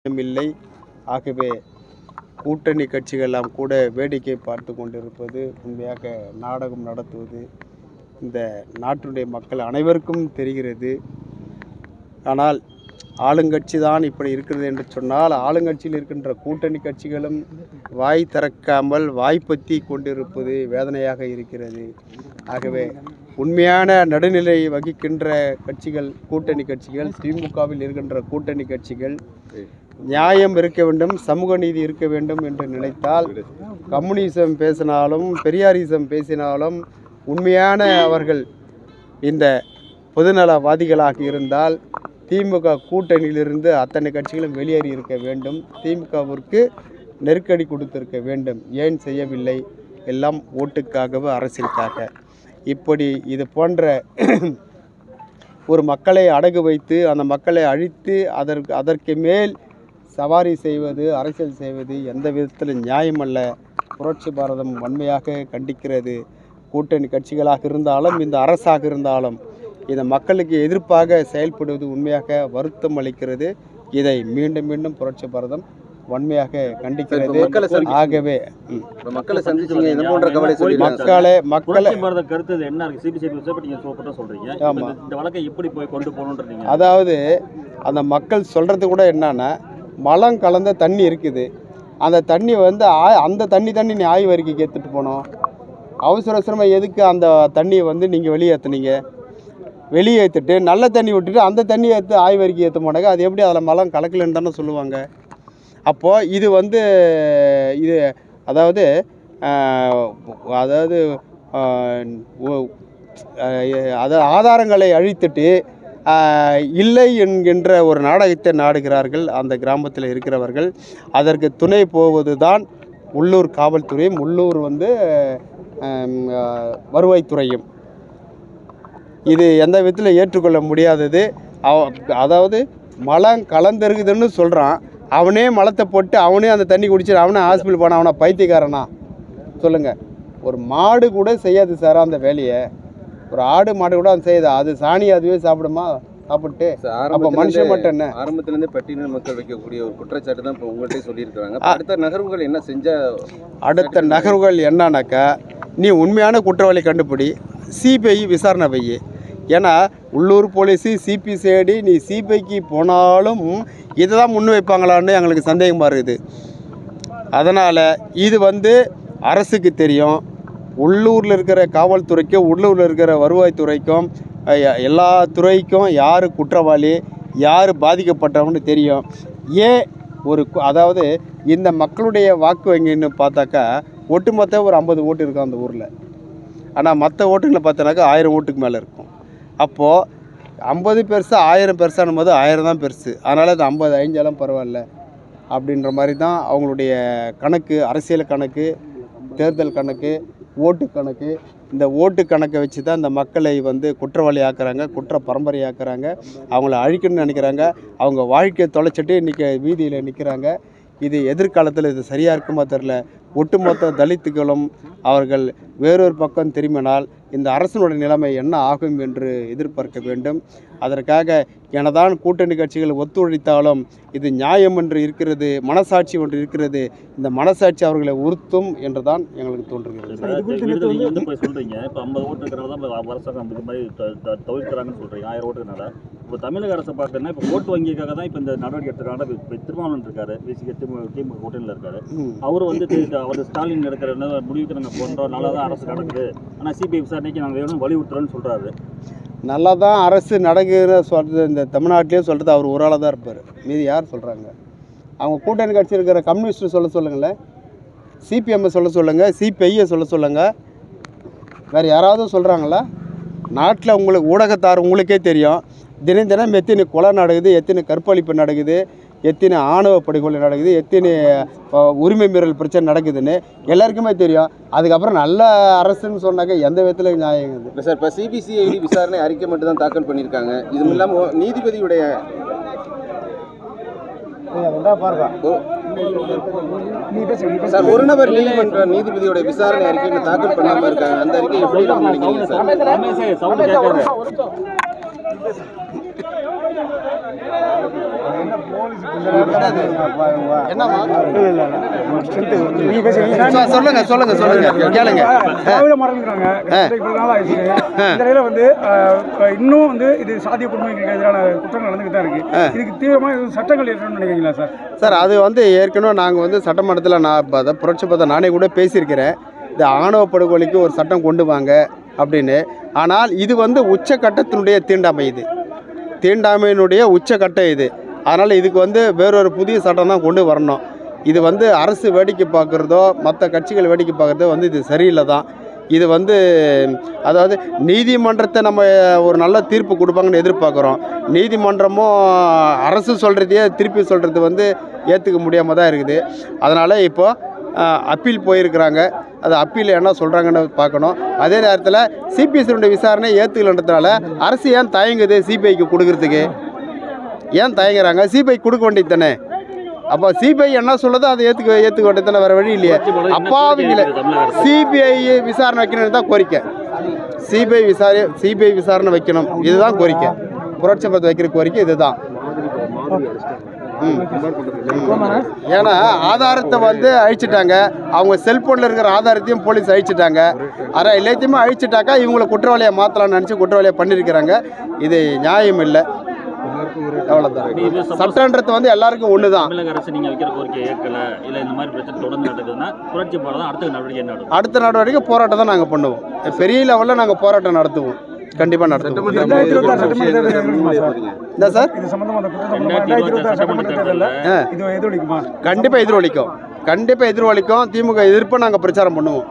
இல்லை. ஆகவே கூட்டணி கட்சிகள் எல்லாம் கூட வேடிக்கை பார்த்து கொண்டிருப்பது, உண்மையாக நாடகம் நடத்துவது இந்த நாட்டுடைய மக்கள் அனைவருக்கும் தெரிகிறது. ஆனால் ஆளுங்கட்சி தான் இப்படி இருக்கிறது என்று சொன்னால், ஆளுங்கட்சியில் இருக்கின்ற கூட்டணி கட்சிகளும் வாய் திறக்காமல் வாய்ப்பத்தி கொண்டிருப்பது வேதனையாக இருக்கிறது. ஆகவே உண்மையான நடுநிலை வகிக்கின்ற கட்சிகள், கூட்டணி கட்சிகள், திமுகவில் இருக்கின்ற கூட்டணி கட்சிகள் நியாயம் இருக்க வேண்டும், சமூக நீதி இருக்க வேண்டும் என்று நினைத்தால், கம்யூனிசம் பேசினாலும் பெரியாரிசம் பேசினாலும் உண்மையான அவர்கள் இந்த பொதுநலவாதிகளாக இருந்தால் திமுக கூட்டணியிலிருந்து அத்தனை கட்சிகளும் வெளியேறி இருக்க வேண்டும். திமுகவிற்கு நெருக்கடி கொடுத்திருக்க வேண்டும். ஏன் செய்யவில்லை? எல்லாம் ஓட்டுக்காகவோ அரசியலுக்காக. இப்படி இது போன்ற ஒரு மக்களை அடகு வைத்து அந்த மக்களை அழித்து அதற்கு மேல் சவாரி செய்வது, அரசியல் செய்வது எந்த விதத்தில் நியாயமல்ல. புரட்சி பாரதம் வன்மையாக கண்டிக்கிறது. கூட்டணி கட்சிகளாக இருந்தாலும் இந்த அரசாக இருந்தாலும் இந்த மக்களுக்கு எதிர்ப்பாக செயல்படுவது உண்மையாக வருத்தம் அளிக்கிறது. இதை மீண்டும் மீண்டும் புரட்சி பாரதம் வன்மையாக கண்டிக்கிறது. ஆகவே மக்களை சந்திச்சீங்க, இது போன்ற கவலை மக்களை கருத்து என்ன சொல்றீங்க? இந்த வழக்கை எப்படி போய் கொண்டு போகணும்ன்றீங்க? அதாவது அந்த மக்கள் சொல்றது கூட என்னன்னா, மலம் கலந்த தண்ணி இருக்குது, அந்த தண்ணி வந்து அந்த தண்ணி நீ ஆய்வு அறிக்கைக்கு எடுத்துகிட்டு போனோம். அவசரமாக எதுக்கு அந்த தண்ணியை வந்து நீங்கள் வெளியேற்றுனீங்க? வெளியேற்றிட்டு நல்ல தண்ணி விட்டுட்டு அந்த தண்ணியை எடுத்து ஆய்வு அறிக்கை ஏற்ற மாட்டாங்க. அது எப்படி அதில் மலம் கலக்கலன்னு தானே சொல்லுவாங்க. அப்போது இது வந்து இது அதாவது ஆதாரங்களை அழித்துட்டு இல்லை என்கின்ற ஒரு நாடகத்தை நாடுகிறார்கள் அந்த கிராமத்தில் இருக்கிறவர்கள். அதற்கு துணை போவது தான் உள்ளூர் காவல்துறையும் உள்ளூர் வந்து வருவாய்த்துறையும். இது எந்த விதத்தில் ஏற்றுக்கொள்ள முடியாதது. அதாவது மலம் கலந்துருக்குதுன்னு சொல்கிறான், அவனே மலத்தை போட்டு அவனே அந்த தண்ணி குடிச்சிட்டு அவனே ஹாஸ்பிட்டல் போனான். அவனை பைத்தியக்காரனா சொல்லுங்கள்? ஒரு மாடு கூட செய்யாது சார் அந்த வேலையை. ஒரு ஆடு மாடு கூட அது செய்யுது. அது சாணி அதுவே சாப்பிடுமா? சாப்பிட்டு அப்போ மனுஷன் மட்டும் என்ன? ஆரம்பத்திலேருந்தே பட்டியல் மக்கள் வைக்கக்கூடிய ஒரு குற்றச்சாட்டு தான் இப்போ உங்கள்கிட்ட சொல்லியிருக்கிறாங்க. அடுத்த நகர்வுகள் என்ன செஞ்சால்? அடுத்த நகர்வுகள் என்னன்னாக்கா, நீ உண்மையான குற்றவாளி கண்டுபிடி, சிபிஐ விசாரணை வையி. ஏன்னா உள்ளூர் போலீஸு சிபிசிஐடி நீ சிபிஐக்கு போனாலும் இதை தான் முன் வைப்பாங்களான்னு எங்களுக்கு சந்தேகமாக இருக்குது. அதனால் இது வந்து அரசுக்கு தெரியும், உள்ளூரில் இருக்கிற காவல்துறைக்கும் உள்ளூரில் இருக்கிற வருவாய்த்துறைக்கும் எல்லா துறைக்கும் யார் குற்றவாளி யார் பாதிக்கப்பட்டவங்கன்னு தெரியும். ஏன் அதாவது இந்த மக்களுடைய வாக்கு வங்கின்னு பார்த்தாக்கா ஒட்டுமொத்த ஒரு 50 ஓட்டு இருக்கும் அந்த ஊரில். ஆனால் மற்ற ஓட்டுங்களை பார்த்தோன்னாக்கா 1000 ஓட்டுக்கு மேலே இருக்கும். அப்போது 50 பெருசு 1000 பெருசானும் போது 1000 தான் பெருசு. அதனால் அது 50 அழிஞ்சாலும் பரவாயில்ல அப்படின்ற மாதிரி தான் அவங்களுடைய கணக்கு. அரசியல் கணக்கு, தேர்தல் கணக்கு, ஓட்டு கணக்கு. இந்த ஓட்டு கணக்கை வச்சு தான் இந்த மக்களை வந்து குற்றவாளி ஆக்குறாங்க, குற்ற பரம்பரை ஆக்குறாங்க. அவங்கள அழிக்கணும்னு நினைக்கிறாங்க. அவங்க வாழ்க்கையை தொலைச்சிட்டு இன்றைக்கி வீதியில் நிற்கிறாங்க. இது எதிர்காலத்தில் இது சரியாக இருக்குமா தெரில. ஒட்டுமொத்த தலித்துகளும் அவர்கள் வேறொரு பக்கம் திரும்பினால் இந்த அரசனுடைய நிலைமை என்ன ஆகும் என்று எதிர்பார்க்க வேண்டும். அதற்காக எனதான் கூட்டணி கட்சிகள் ஒத்துழைத்தாலும் இது நியாயம் என்று இருக்கிறது, மனசாட்சி ஒன்று இருக்கிறது. இந்த மனசாட்சி அவர்களை உறுத்தும் என்று தான் எங்களுக்கு தோன்றுகிறது. சொல்றீங்க இப்போ 50 ஓட்டு இருக்கிறனால தான் அரசாங்கம் இது மாதிரி தவிர்க்கிறாங்கன்னு சொல்றீங்க. 1000 ஓட்டுனால இப்போ தமிழக அரசை பார்க்கணும்னா இப்போ ஓட்டு வங்கிக்காக தான் இப்போ இந்த நடவடிக்கை எடுத்துக்காங்க. இப்போ திருமாவளவன் இருக்காரு, திமுக கூட்டணியில் இருக்காரு. அவரு வந்து அவர் ஸ்டாலின் எடுக்கிற முடிவுக்கு நாங்கள் போன்றோம், நல்லா தான் அரசு நடக்குது, ஆனால் சிபிஐ விசாரணைக்கு நாங்கள் வேணும் வலியுறுத்துறோன்னு சொல்கிறாரு. நல்லா தான் அரசு நடக்குதுன்னு சொல்கிறது இந்த தமிழ்நாட்டிலே சொல்கிறது அவர் ஒரு ஆளாக தான் இருப்பார். மீதி யார் சொல்கிறாங்க? அவங்க கூட்டணி கட்சி இருக்கிற கம்யூனிஸ்ட்டு சொல்ல சொல்லுங்களேன், சிபிஎம்மை சொல்ல சொல்லுங்கள், சிபிஐயை சொல்ல சொல்லுங்கள். வேறு யாராவது சொல்கிறாங்களா? நாட்டில் உங்களுக்கு ஊடகத்தார் உங்களுக்கே தெரியும், தினம் எத்தனை கொலை நடக்குது, எத்தனை கற்பழிப்பு நடக்குது, எத்தனை ஆணவ படுகொலை நடக்குது, எத்தனை உரிமை மீறல் பிரச்சனை நடக்குதுன்னு எல்லாருக்குமே தெரியும். அதுக்கப்புறம் நல்ல அரசுன்னு சொன்னாக்க எந்த விதத்தில் நியாயம் இருக்குது சார்? இப்போ சிபிசிஐடி விசாரணை அறிக்கை மட்டும் தான் தாக்கல் பண்ணியிருக்காங்க. இது இல்லாமல் நீதிபதியுடைய சார் ஒரு நபர் நீதிமன்ற நீதிபதியோட விசாரணை அறிக்கை தாக்கல் பண்ணாமல் இருக்காங்க. அந்த அறிக்கை எப்படி நினைக்கிறீங்க சார்? என்னம்மா நீங்க பேசுங்க. சொல்லுங்க சொல்லுங்க சொல்லுங்க கேளுங்க. திராவிட மாடல்ங்கிறாங்க. இவ்வளவு நாள் ஆயிடுச்சு. இந்த நிலையில வந்து இன்னும் வந்து இது சாதிய குடும்பங்களுக்கு எதிரான குற்றங்கள் நடந்துகிட்டு தான் இருக்கு. இதுக்கு தீவிரமாக எதுவும் சட்டங்கள் இருக்கணும்னு நினைக்கிறீங்களா சார்? சார் அது வந்து ஏற்கனவே நாங்கள் வந்து சட்டமன்றத்தில் நான் புரட்சி பத்த நானே கூட பேசியிருக்கிறேன். இந்த ஆணவ படுகொலைக்கு ஒரு சட்டம் கொண்டு வாங்க அப்படின்னு. ஆனால் இது வந்து உச்சக்கட்டத்தினுடைய தீண்டாமை, இது தீண்டாமையினுடைய உச்சக்கட்டம் இது. அதனால் இதுக்கு வந்து வேறொரு புதிய சட்டம் தான் கொண்டு வரணும். இது வந்து அரசு வேடிக்கை பார்க்குறதோ மற்ற கட்சிகள் வேடிக்கை பார்க்குறதோ வந்து இது சரியில்லை தான். இது வந்து அதாவது நீதிமன்றத்தை நம்ம ஒரு நல்ல தீர்ப்பு கொடுப்பாங்கன்னு எதிர்பார்க்குறோம். நீதிமன்றமும் அரசு சொல்கிறதையே திருப்பி சொல்கிறது வந்து ஏற்றுக்க முடியாமல் தான் இருக்குது. அதனால் இப்போது அப்பீல் போயிருக்கிறாங்க. அது அப்பீல் என்ன சொல்கிறாங்கன்னு பார்க்கணும். அதே நேரத்தில் சிபிஎஸ்சியுடைய விசாரணை ஏற்றுக்கலன்றதுனால அரசு ஏன் தயங்குது சிபிஐக்கு கொடுக்கறதுக்கு? ஏன் தயங்குறாங்க? சிபிஐ கொடுக்க வேண்டியது தானே. அப்போ சிபிஐ என்ன சொல்லுதோ அதை ஏற்றுக்க வேண்டியது தானே, வேறு வழி இல்லையே. அப்பாவிங்களே சிபிஐ விசாரணை வைக்கணும்னு தான் கோரிக்கை. சிபிஐ விசாரணை வைக்கணும், இதுதான் கோரிக்கை. புரட்சி பத்து வைக்கிற கோரிக்கை இதுதான். ஏன்னா ஆதாரத்தை வந்து அழிச்சிட்டாங்க. அவங்க செல்ஃபோனில் இருக்கிற ஆதாரத்தையும் போலீஸ் அழிச்சிட்டாங்க. அதை எல்லாத்தையுமே அழிச்சிட்டாக்கா இவங்களை குற்றவாளியை மாற்றலாம்னு நினச்சி குற்றவாளியை பண்ணியிருக்கிறாங்க. இது நியாயம் இல்லை. அவ்வளோதான். சட்டன்றது வந்து எல்லாருக்கும் ஒன்று தான். தமிழக அரசு நீங்கள் வைக்கிற கோரிக்கை ஏற்கல இல்லை இந்த மாதிரி பிரச்சனை தொடர்ந்து நடக்குதுன்னா புரட்சி போட அடுத்த நடவடிக்கை என்ன நடக்கும்? அடுத்த நடவடிக்கை போராட்டம் தான் நாங்கள் பண்ணுவோம். பெரிய லெவலில் நாங்கள் போராட்டம் நடத்துவோம். கண்டிப்பாக நடத்துவோம். என்ன சார்? கண்டிப்பாக எதிரொலிக்கும். திமுக எதிர்ப்பை நாங்கள் பிரச்சாரம் பண்ணுவோம்.